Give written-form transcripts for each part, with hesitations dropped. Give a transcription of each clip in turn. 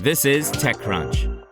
This is TechCrunch.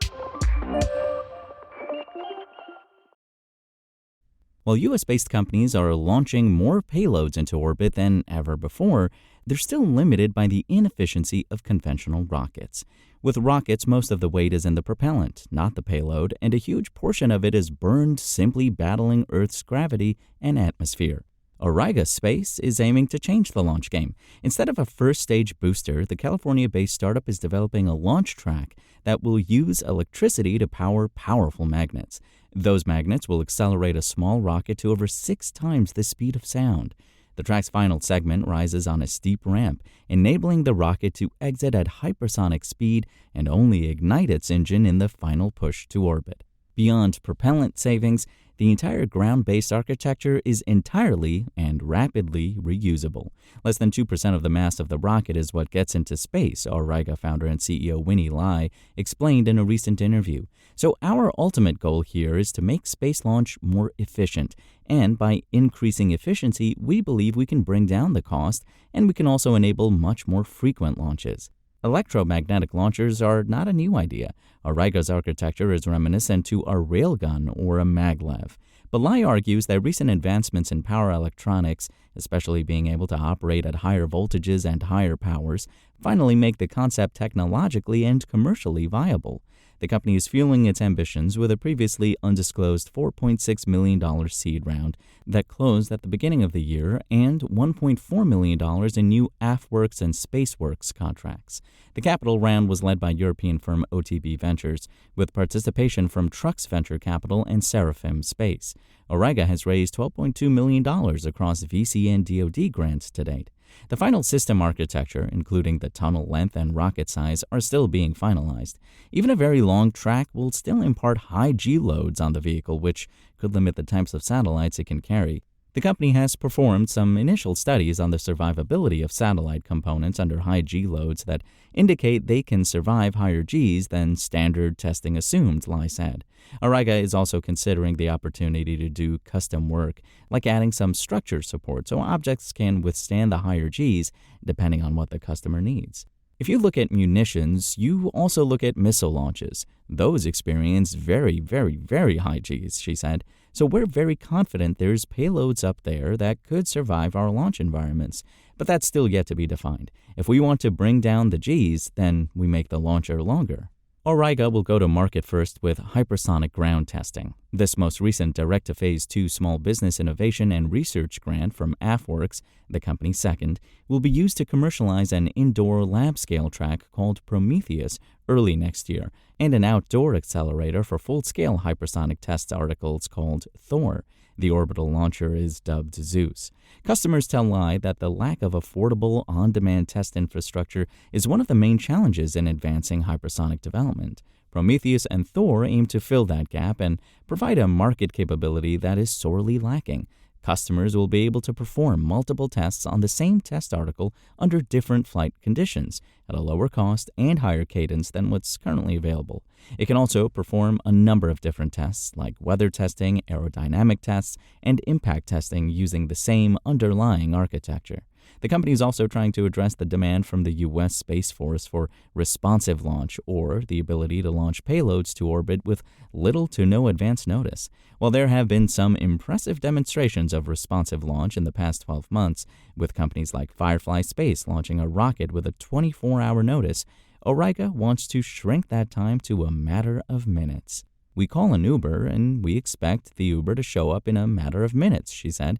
While U.S.-based companies are launching more payloads into orbit than ever before, they're still limited by the inefficiency of conventional rockets. With rockets, most of the weight is in the propellant, not the payload, and a huge portion of it is burned simply battling Earth's gravity and atmosphere. Auriga Space is aiming to change the launch game. Instead of a first-stage booster, the California-based startup is developing a launch track that will use electricity to power powerful magnets. Those magnets will accelerate a small rocket to over 6 times the speed of sound. The track's final segment rises on a steep ramp, enabling the rocket to exit at hypersonic speed and only ignite its engine in the final push to orbit. Beyond propellant savings, the entire ground-based architecture is entirely and rapidly reusable. Less than 2% of the mass of the rocket is what gets into space, Auriga founder and CEO Winnie Lai explained in a recent interview. So our ultimate goal here is to make space launch more efficient. And by increasing efficiency, we believe we can bring down the cost, and we can also enable much more frequent launches. Electromagnetic launchers are not a new idea. Auriga's architecture is reminiscent to a railgun or a maglev. But Lai argues that recent advancements in power electronics, especially being able to operate at higher voltages and higher powers, finally make the concept technologically and commercially viable. The company is fueling its ambitions with a previously undisclosed $4.6 million seed round that closed at the beginning of the year and $1.4 million in new AFWorks and SpaceWorks contracts. The capital round was led by European firm OTB Ventures, with participation from Trux Venture Capital and Seraphim Space. Auriga has raised $12.2 million across VC and DoD grants to date. The final system architecture, including the tunnel length and rocket size, are still being finalized. Even a very long track will still impart high G loads on the vehicle, which could limit the types of satellites it can carry. The company has performed some initial studies on the survivability of satellite components under high G loads that indicate they can survive higher Gs than standard testing assumed, Lai said. Auriga is also considering the opportunity to do custom work, like adding some structure support so objects can withstand the higher Gs depending on what the customer needs. If you look at munitions, you also look at missile launches. Those experience very, very, very high Gs, she said. So we're very confident there's payloads up there that could survive our launch environments. But that's still yet to be defined. If we want to bring down the Gs, then we make the launcher longer. Auriga will go to market first with hypersonic ground testing. This most recent direct-to-phase 2 small business innovation and research grant from AFWorks, the company's second, will be used to commercialize an indoor lab-scale track called Prometheus early next year, and an outdoor accelerator for full-scale hypersonic test articles called Thor. The orbital launcher is dubbed Zeus. Customers tell Lai that the lack of affordable, on-demand test infrastructure is one of the main challenges in advancing hypersonic development. Prometheus and Thor aim to fill that gap and provide a market capability that is sorely lacking. Customers will be able to perform multiple tests on the same test article under different flight conditions at a lower cost and higher cadence than what's currently available. It can also perform a number of different tests like weather testing, aerodynamic tests, and impact testing using the same underlying architecture. The company is also trying to address the demand from the U.S. Space Force for responsive launch, or the ability to launch payloads to orbit with little to no advance notice. While there have been some impressive demonstrations of responsive launch in the past 12 months, with companies like Firefly Space launching a rocket with a 24-hour notice, Auriga wants to shrink that time to a matter of minutes. We call an Uber, and we expect the Uber to show up in a matter of minutes, she said.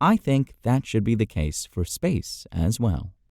I think that should be the case for space as well.